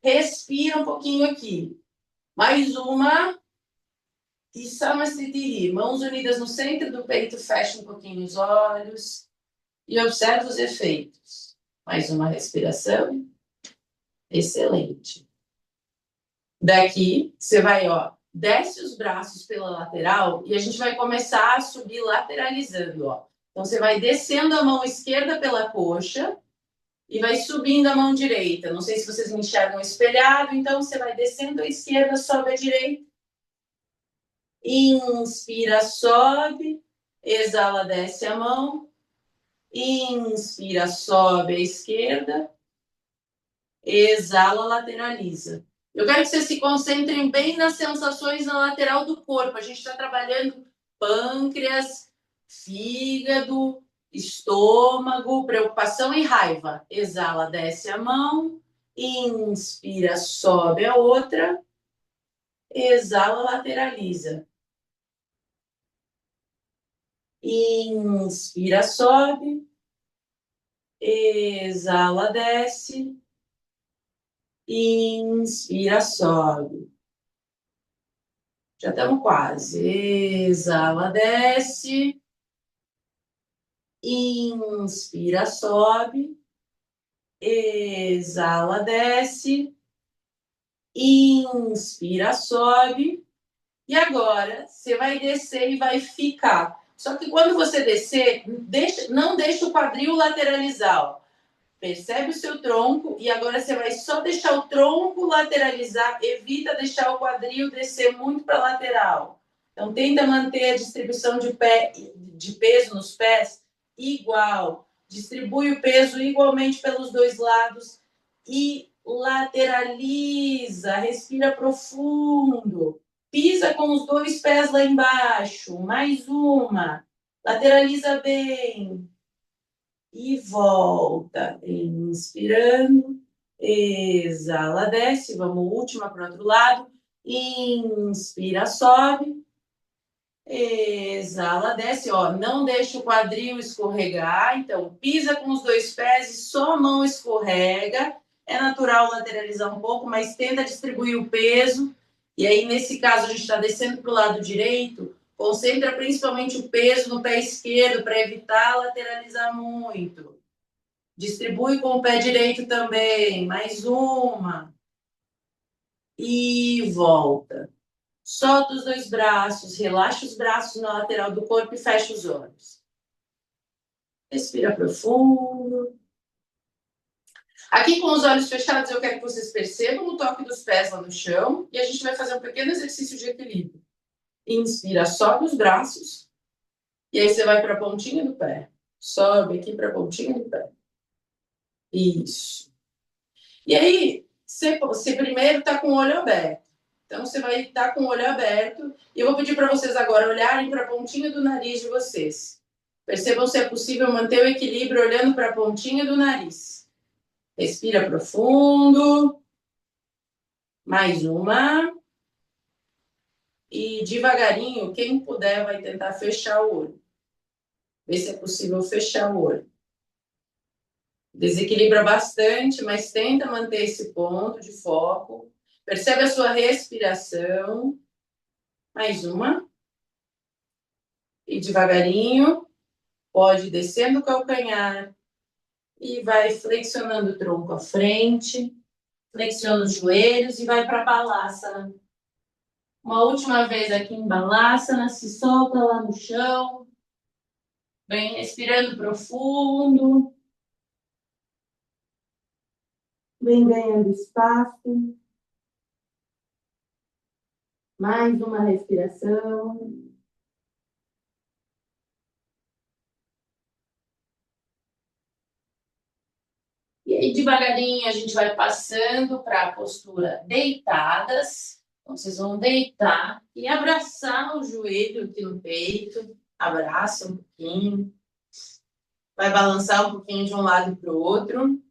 Respira um pouquinho aqui. Mais uma. E Samasthiti. Mãos unidas no centro do peito, fecha um pouquinho os olhos. E observa os efeitos. Mais uma respiração. Excelente. Daqui, você vai, ó, desce os braços pela lateral e a gente vai começar a subir lateralizando, ó. Então, você vai descendo a mão esquerda pela coxa e vai subindo a mão direita. Não sei se vocês me enxergam espelhado, então você vai descendo a esquerda, sobe a direita. Inspira, sobe. Exala, desce a mão. Inspira, sobe a esquerda. Exala, lateraliza. Eu quero que vocês se concentrem bem nas sensações na lateral do corpo. A gente está trabalhando pâncreas, fígado, estômago, preocupação e raiva. Exala, desce a mão. Inspira, sobe a outra. Exala, lateraliza. Inspira, sobe. Exala, desce. Inspira, sobe. Já estamos quase. Exala, desce. Inspira, sobe. Exala, desce. Inspira, sobe. E agora você vai descer e vai ficar. Só que quando você descer, não deixa o quadril lateralizar. Ó. Percebe o seu tronco e agora você vai só deixar o tronco lateralizar. Evita deixar o quadril descer muito para a lateral. Então, tenta manter a distribuição de peso nos pés igual. Distribui o peso igualmente pelos dois lados e lateraliza. Respira profundo. Pisa com os dois pés lá embaixo. Mais uma. Lateraliza bem. E volta. Inspirando. Exala, desce. Vamos, última para o outro lado. Inspira, sobe. Exala, desce. Ó, não deixa o quadril escorregar. Então, pisa com os dois pés e só a mão escorrega. É natural lateralizar um pouco, mas tenta distribuir o peso. E aí, nesse caso, a gente está descendo para o lado direito. Concentra principalmente o peso no pé esquerdo para evitar lateralizar muito. Distribui com o pé direito também. Mais uma. E volta. Solta os dois braços, relaxa os braços na lateral do corpo e fecha os olhos. Respira profundo. Aqui com os olhos fechados, eu quero que vocês percebam o toque dos pés lá no chão e a gente vai fazer um pequeno exercício de equilíbrio. Inspira, sobe os braços e aí você vai para a pontinha do pé. Sobe aqui para a pontinha do pé. Isso. E aí, você primeiro está com o olho aberto. Então, você vai estar com o olho aberto. E eu vou pedir para vocês agora olharem para a pontinha do nariz de vocês. Percebam se é possível manter o equilíbrio olhando para a pontinha do nariz. Respira profundo. Mais uma. E devagarinho, quem puder vai tentar fechar o olho. Ver se é possível fechar o olho. Desequilibra bastante, mas tenta manter esse ponto de foco. Percebe a sua respiração. Mais uma. E devagarinho, pode ir descendo o calcanhar e vai flexionando o tronco à frente, flexiona os joelhos e vai para a balasana. Uma última vez aqui em balasana, se solta lá no chão. Vem respirando profundo. Vem ganhando espaço. Mais uma respiração. E aí, devagarinho, a gente vai passando para a postura deitadas. Então, vocês vão deitar e abraçar o joelho aqui no peito. Abraça um pouquinho. Vai balançar um pouquinho de um lado para o outro.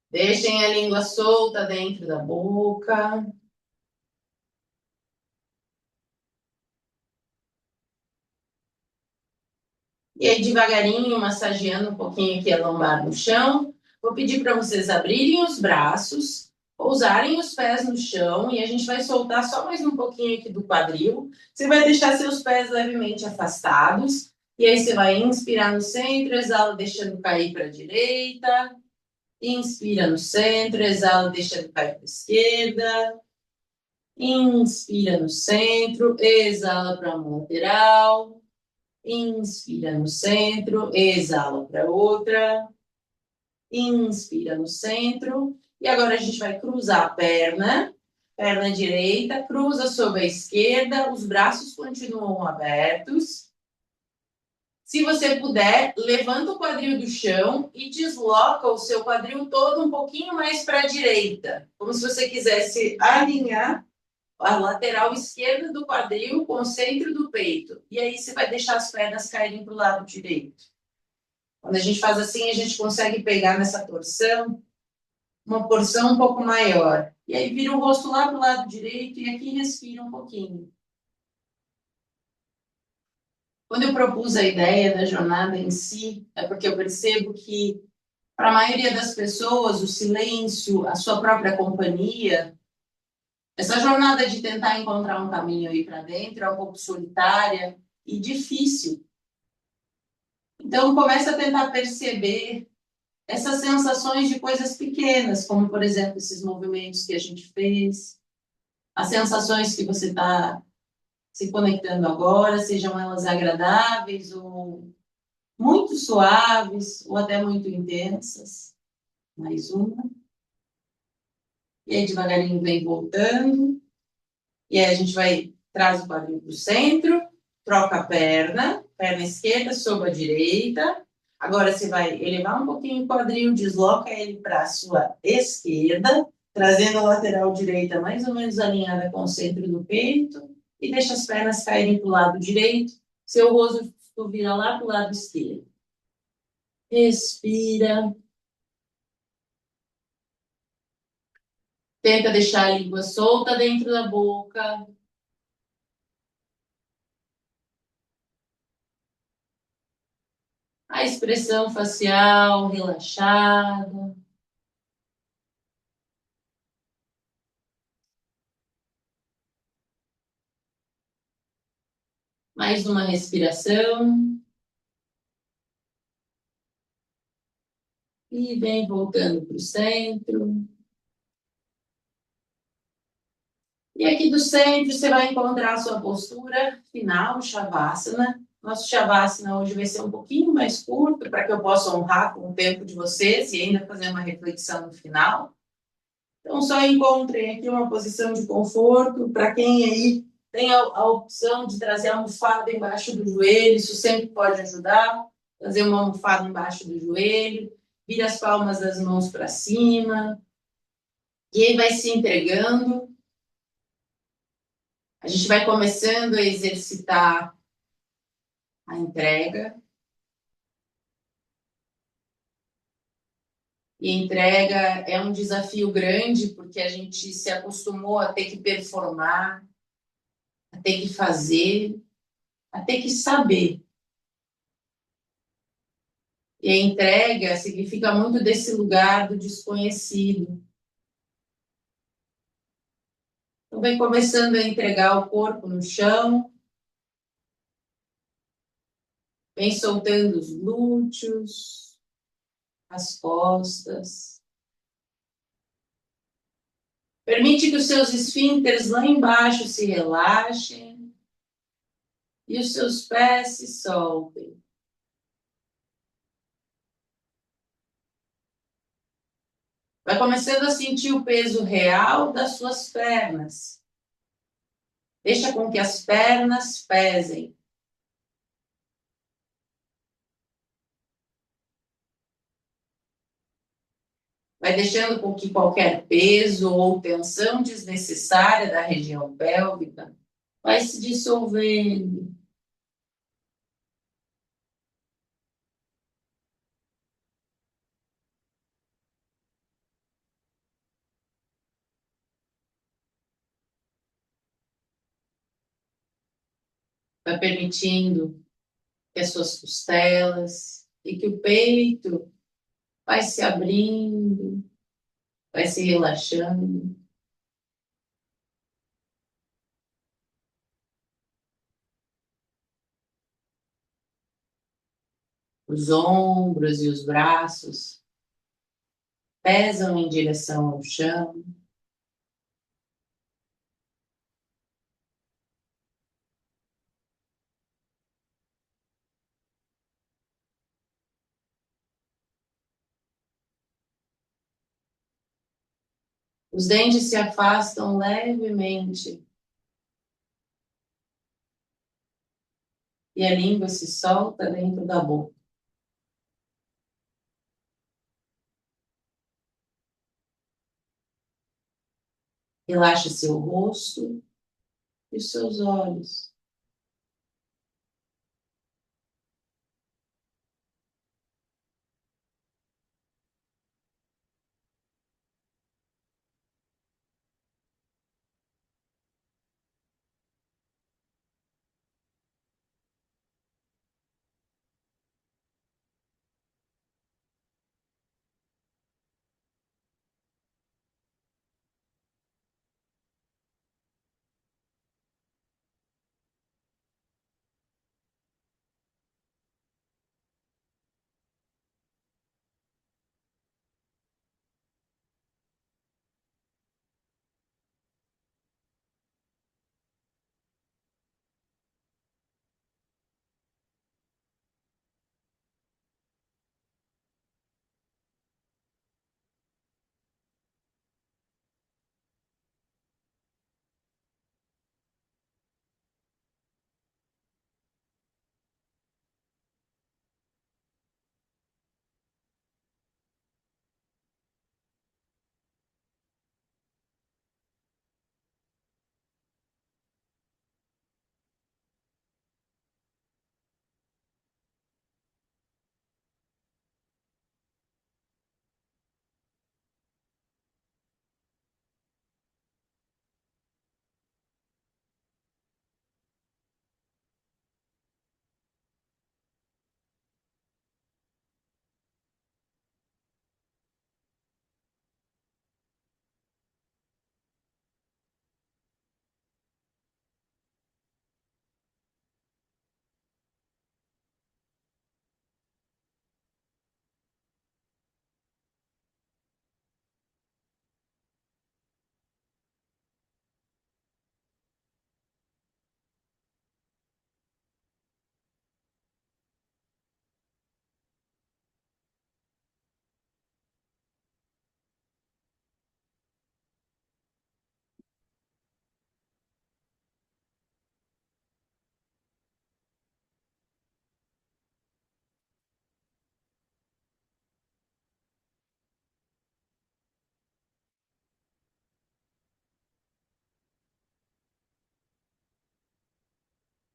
Deixem a língua solta dentro da boca. E aí, devagarinho, massageando um pouquinho aqui a lombar no chão. Vou pedir para vocês abrirem os braços, pousarem os pés no chão e a gente vai soltar só mais um pouquinho aqui do quadril. Você vai deixar seus pés levemente afastados. E aí você vai inspirar no centro, exala deixando cair para a direita. Inspira no centro, exala deixando cair para a esquerda. Inspira no centro, exala para a lateral. Inspira no centro, exala para outra. Inspira no centro. E agora a gente vai cruzar a perna direita, cruza sobre a esquerda, os braços continuam abertos. Se você puder, levanta o quadril do chão e desloca o seu quadril todo um pouquinho mais para a direita, como se você quisesse alinhar a lateral esquerda do quadril com o centro do peito. E aí você vai deixar as pernas caírem para o lado direito. Quando a gente faz assim, a gente consegue pegar nessa torção uma porção um pouco maior. E aí vira o rosto lá para o lado direito e aqui respira um pouquinho. Quando eu propus a ideia da jornada em si, é porque eu percebo que, para a maioria das pessoas, o silêncio, a sua própria companhia, essa jornada de tentar encontrar um caminho aí para dentro é um pouco solitária e difícil. Então, começa a tentar perceber essas sensações de coisas pequenas, como, por exemplo, esses movimentos que a gente fez, as sensações que você está se conectando agora, sejam elas agradáveis ou muito suaves ou até muito intensas. Mais uma. E aí, devagarinho, vem voltando. E aí, a gente vai, traz o quadril para o centro, troca a perna esquerda sobre a direita. Agora, você vai elevar um pouquinho o quadril, desloca ele para a sua esquerda, trazendo a lateral direita mais ou menos alinhada com o centro do peito. E deixa as pernas caírem para o lado direito. Seu rosto vira lá para o lado esquerdo. Respira. Tenta deixar a língua solta dentro da boca. A expressão facial relaxada. Mais uma respiração. E vem voltando para o centro. E aqui do centro você vai encontrar a sua postura final, Shavasana. Nosso Shavasana hoje vai ser um pouquinho mais curto, para que eu possa honrar com o tempo de vocês e ainda fazer uma reflexão no final. Então, só encontrem aqui uma posição de conforto. Para quem aí tem a opção de trazer a almofada embaixo do joelho, isso sempre pode ajudar. Trazer uma almofada embaixo do joelho, vira as palmas das mãos para cima, e aí vai se entregando. A gente vai começando a exercitar a entrega. E entrega é um desafio grande, porque a gente se acostumou a ter que performar, a ter que fazer, a ter que saber. E a entrega significa muito desse lugar do desconhecido. Então, vem começando a entregar o corpo no chão, vem soltando os glúteos, as costas. Permite que os seus esfíncteres lá embaixo se relaxem e os seus pés se soltem. Vai começando a sentir o peso real das suas pernas. Deixa com que as pernas pesem. Vai deixando com que qualquer peso ou tensão desnecessária da região pélvica vai se dissolvendo. Vai permitindo que as suas costelas e que o peito vai se abrindo, vai se relaxando. Os ombros e os braços pesam em direção ao chão. Os dentes se afastam levemente. e a língua se solta dentro da boca. Relaxa seu rosto e os seus olhos.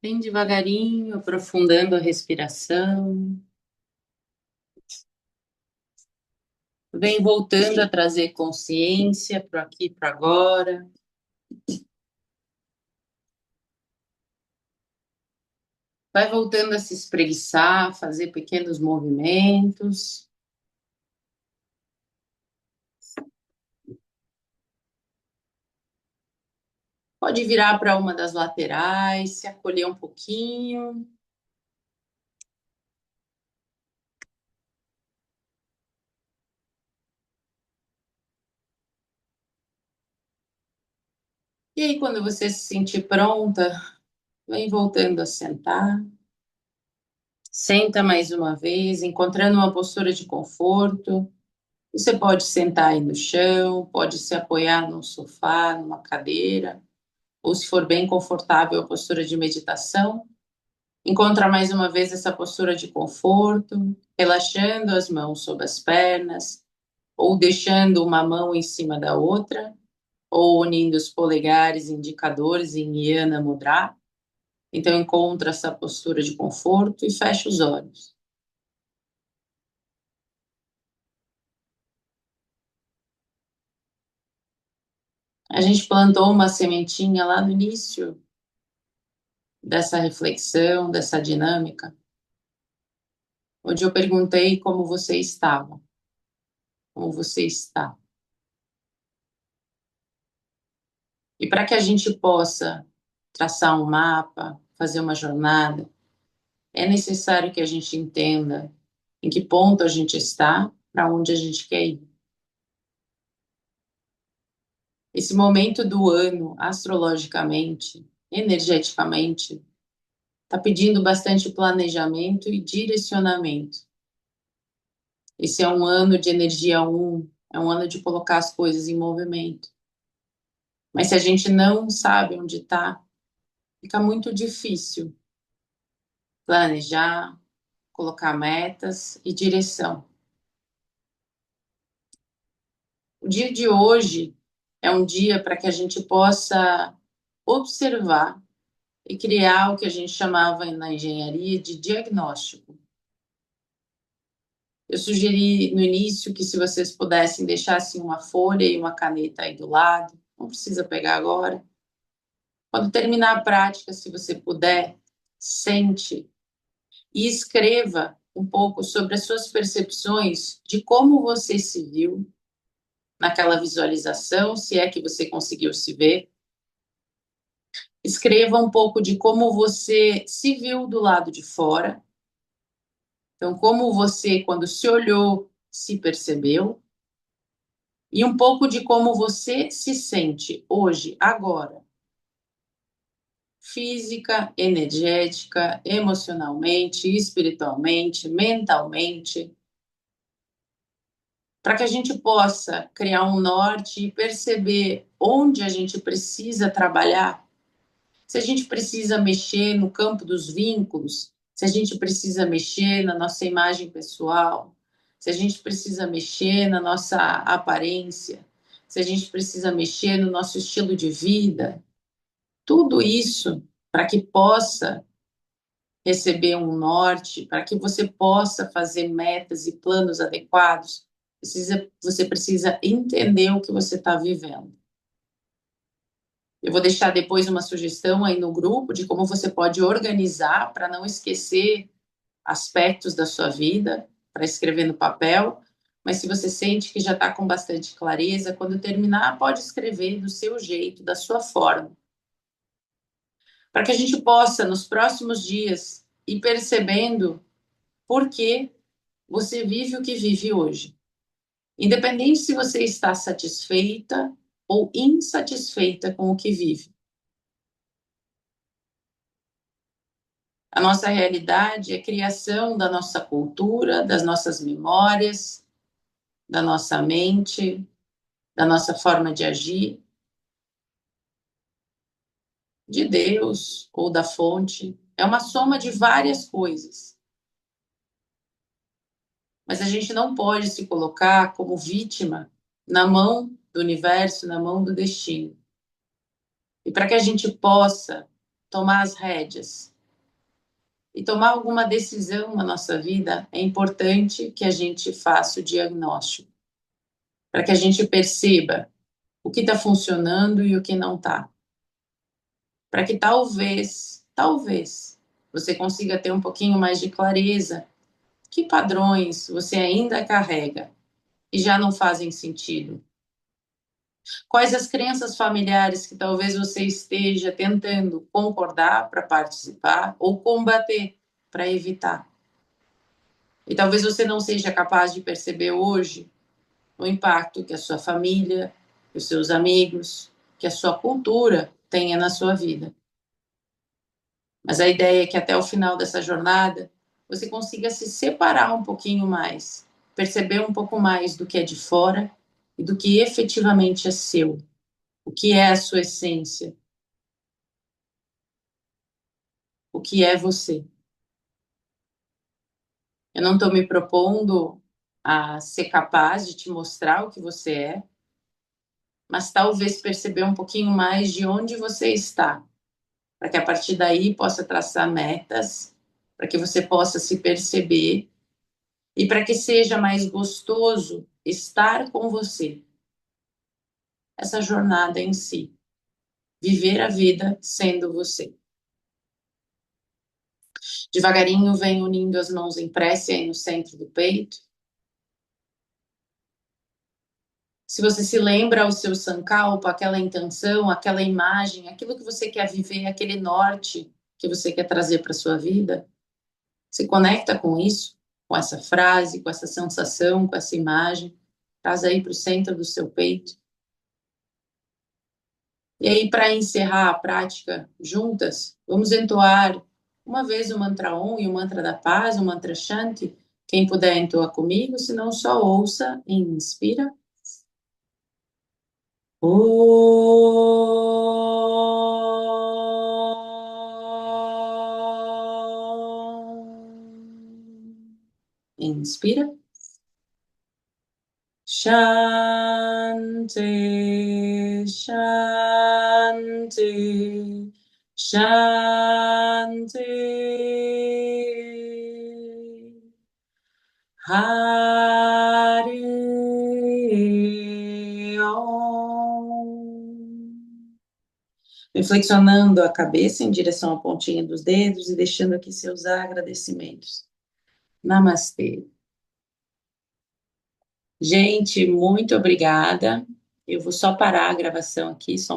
Bem devagarinho, aprofundando a respiração. Vem voltando a trazer consciência para aqui, para agora. Vai voltando a se espreguiçar, fazer pequenos movimentos. Pode virar para uma das laterais, se acolher um pouquinho. E aí, quando você se sentir pronta, vem voltando a sentar. Senta mais uma vez, encontrando uma postura de conforto. Você pode sentar aí no chão, pode se apoiar num sofá, numa cadeira, ou se for bem confortável, a postura de meditação. Encontra mais uma vez essa postura de conforto, relaxando as mãos sobre as pernas, ou deixando uma mão em cima da outra, ou unindo os polegares e indicadores em Yana Mudra. Então, encontra essa postura de conforto e fecha os olhos. A gente plantou uma sementinha lá no início dessa reflexão, dessa dinâmica, onde eu perguntei como você estava, como você está. E para que a gente possa traçar um mapa, fazer uma jornada, é necessário que a gente entenda em que ponto a gente está, para onde a gente quer ir. Esse momento do ano, astrologicamente, energeticamente, está pedindo bastante planejamento e direcionamento. Esse é um ano de energia 1, é um ano de colocar as coisas em movimento. Mas se a gente não sabe onde está, fica muito difícil planejar, colocar metas e direção. O dia de hoje é um dia para que a gente possa observar e criar o que a gente chamava na engenharia de diagnóstico. Eu sugeri no início que se vocês pudessem deixar assim uma folha e uma caneta aí do lado, não precisa pegar agora. Quando terminar a prática, se você puder, sente e escreva um pouco sobre as suas percepções de como você se viu naquela visualização, se é que você conseguiu se ver. Escreva um pouco de como você se viu do lado de fora. Então, como você, quando se olhou, se percebeu. E um pouco de como você se sente hoje, agora. Física, energética, emocionalmente, espiritualmente, mentalmente. Para que a gente possa criar um norte e perceber onde a gente precisa trabalhar. Se a gente precisa mexer no campo dos vínculos, se a gente precisa mexer na nossa imagem pessoal, se a gente precisa mexer na nossa aparência, se a gente precisa mexer no nosso estilo de vida, tudo isso para que possa receber um norte, para que você possa fazer metas e planos adequados, você precisa entender o que você está vivendo. Eu vou deixar depois uma sugestão aí no grupo de como você pode organizar para não esquecer aspectos da sua vida, para escrever no papel. Mas se você sente que já está com bastante clareza, quando terminar, pode escrever do seu jeito, da sua forma. Para que a gente possa, nos próximos dias, ir percebendo por que você vive o que vive hoje. Independente se você está satisfeita ou insatisfeita com o que vive. A nossa realidade é criação da nossa cultura, das nossas memórias, da nossa mente, da nossa forma de agir, de Deus ou da fonte. É uma soma de várias coisas. Mas a gente não pode se colocar como vítima na mão do universo, na mão do destino. E para que a gente possa tomar as rédeas e tomar alguma decisão na nossa vida, é importante que a gente faça o diagnóstico, para que a gente perceba o que está funcionando e o que não está. Para que talvez, você consiga ter um pouquinho mais de clareza que padrões você ainda carrega e já não fazem sentido. Quais as crenças familiares que talvez você esteja tentando concordar para participar ou combater para evitar. E talvez você não seja capaz de perceber hoje o impacto que a sua família, que os seus amigos, que a sua cultura tenha na sua vida. Mas a ideia é que até o final dessa jornada você consiga se separar um pouquinho mais, perceber um pouco mais do que é de fora e do que efetivamente é seu, o que é a sua essência, o que é você. Eu não estou me propondo a ser capaz de te mostrar o que você é, mas talvez perceber um pouquinho mais de onde você está, para que a partir daí possa traçar metas, para que você possa se perceber e para que seja mais gostoso estar com você. Essa jornada em si, viver a vida sendo você. Devagarinho vem unindo as mãos em prece aí no centro do peito. Se você se lembra ao seu sankalpa, aquela intenção, aquela imagem, aquilo que você quer viver, aquele norte que você quer trazer para sua vida, se conecta com isso, com essa frase, com essa sensação, com essa imagem, traz aí para o centro do seu peito. E aí, para encerrar a prática juntas, vamos entoar uma vez o mantra Om e o mantra da paz, o mantra Shanti. Quem puder entoar comigo, se não só ouça e inspira. Om. Inspira. Shanti, Shanti, Shanti. Hare Om. Vem flexionando a cabeça em direção à pontinha dos dedos e deixando aqui seus agradecimentos. Namastê. Gente, muito obrigada. Eu vou só parar a gravação aqui, só